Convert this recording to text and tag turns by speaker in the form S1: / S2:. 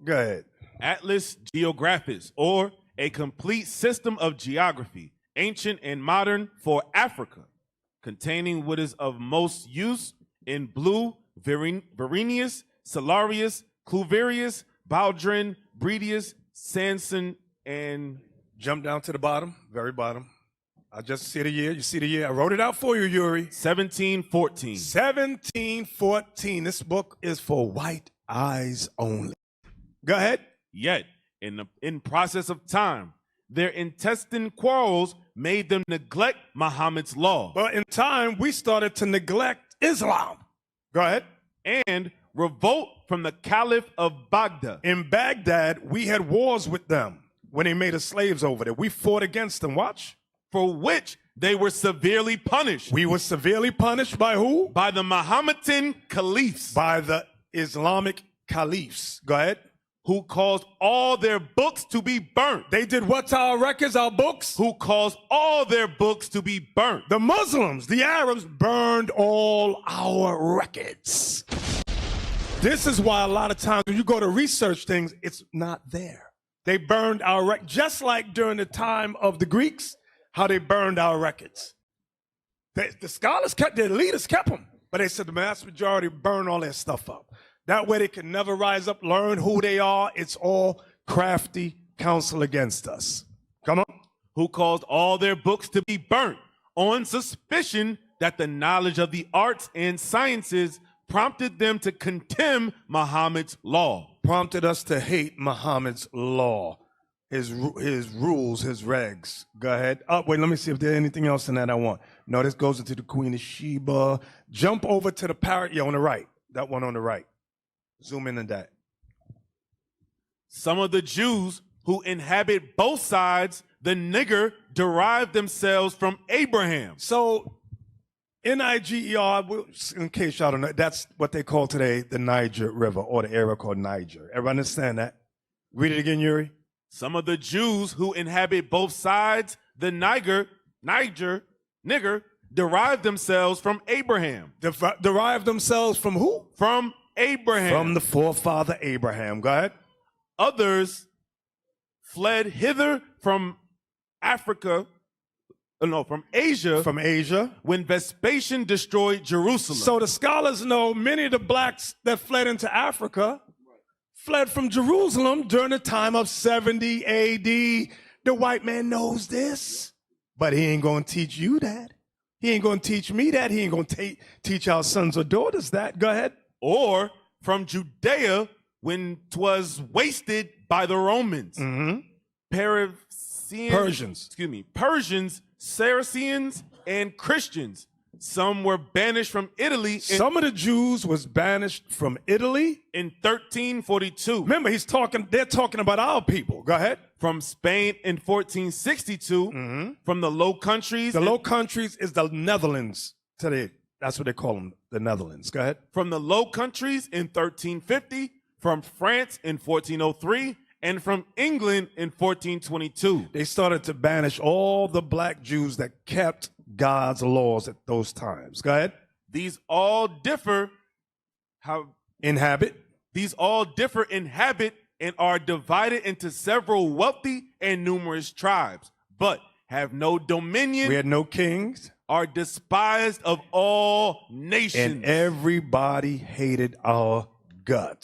S1: Go ahead.
S2: Atlas Geographus, or a complete system of geography, ancient and modern, for Africa, containing what is of most use in Blue, Verenius, Salarius, Cluverius, Baldrin, Bredius, Sanson, and
S1: Jump down to the bottom, very bottom. I just see the year. You see the year. I wrote it out for you, Yuri.
S2: 1714.
S1: 1714. This book is for white eyes only. Go ahead.
S2: Yet, in process of time, their intestine quarrels made them neglect Muhammad's law.
S1: But in time, we started to neglect Islam. Go ahead.
S2: And revolt from the Caliph of Baghdad.
S1: In Baghdad, we had wars with them when they made us slaves over there. We fought against them. Watch.
S2: For which they were severely punished.
S1: We were severely punished by who?
S2: By the Mohammedan caliphs.
S1: By the Islamic caliphs. Go ahead.
S2: Who caused all their books to be burnt.
S1: They did what to our records, our books?
S2: Who caused all their books to be burnt.
S1: The Muslims, the Arabs, burned all our records. This is why a lot of times when you go to research things, it's not there. They burned our records, just like during the time of the Greeks, how they burned our records. The scholars kept, their leaders kept them, but they said the vast majority burned all their stuff up. That way they can never rise up, learn who they are. It's all crafty counsel against us. Come on.
S2: Who caused all their books to be burnt on suspicion that the knowledge of the arts and sciences prompted them to contemn Muhammad's law.
S1: Prompted us to hate Muhammad's law, his rules, his regs. Go ahead. Oh, wait, let me see if there's anything else in that I want. No, this goes into the Queen of Sheba. Jump over to the parrot. Yeah, on the right. That one on the right. Zoom in on that.
S2: Some of the Jews who inhabit both sides, the nigger, derived themselves from Abraham.
S1: So, Niger, in case y'all don't know, that's what they call today the Niger River, or the area called Niger. Everybody understand that? Read it again, Yuri.
S2: Some of the Jews who inhabit both sides, the nigger, derived themselves from Abraham.
S1: Derived themselves from who?
S2: From Abraham.
S1: From the forefather Abraham. Go ahead.
S2: Others fled hither from Africa. From Asia.
S1: From Asia.
S2: When Vespasian destroyed Jerusalem.
S1: So the scholars know many of the blacks that fled into Africa fled from Jerusalem during the time of 70 AD. The white man knows this, but he ain't going to teach you that. He ain't going to teach me that. He ain't going to teach our sons or daughters that. Go ahead.
S2: Or from Judea when 'twas wasted by the Romans. Persians, Saracens, and Christians. Some were banished from Italy.
S1: Some of the Jews was banished from Italy
S2: in 1342.
S1: Remember, they're talking about our people. Go ahead.
S2: From Spain in 1462. From the Low Countries.
S1: The Low Countries is the Netherlands today. That's what they call them, the Netherlands. Go ahead.
S2: From the Low Countries in 1350. From France in 1403. And from England in 1422.
S1: They started to banish all the black Jews that kept God's laws at those times. Go ahead.
S2: These all differ inhabit and are divided into several wealthy and numerous tribes, but have no dominion.
S1: We had no kings.
S2: Are despised of all nations.
S1: And everybody hated our guts.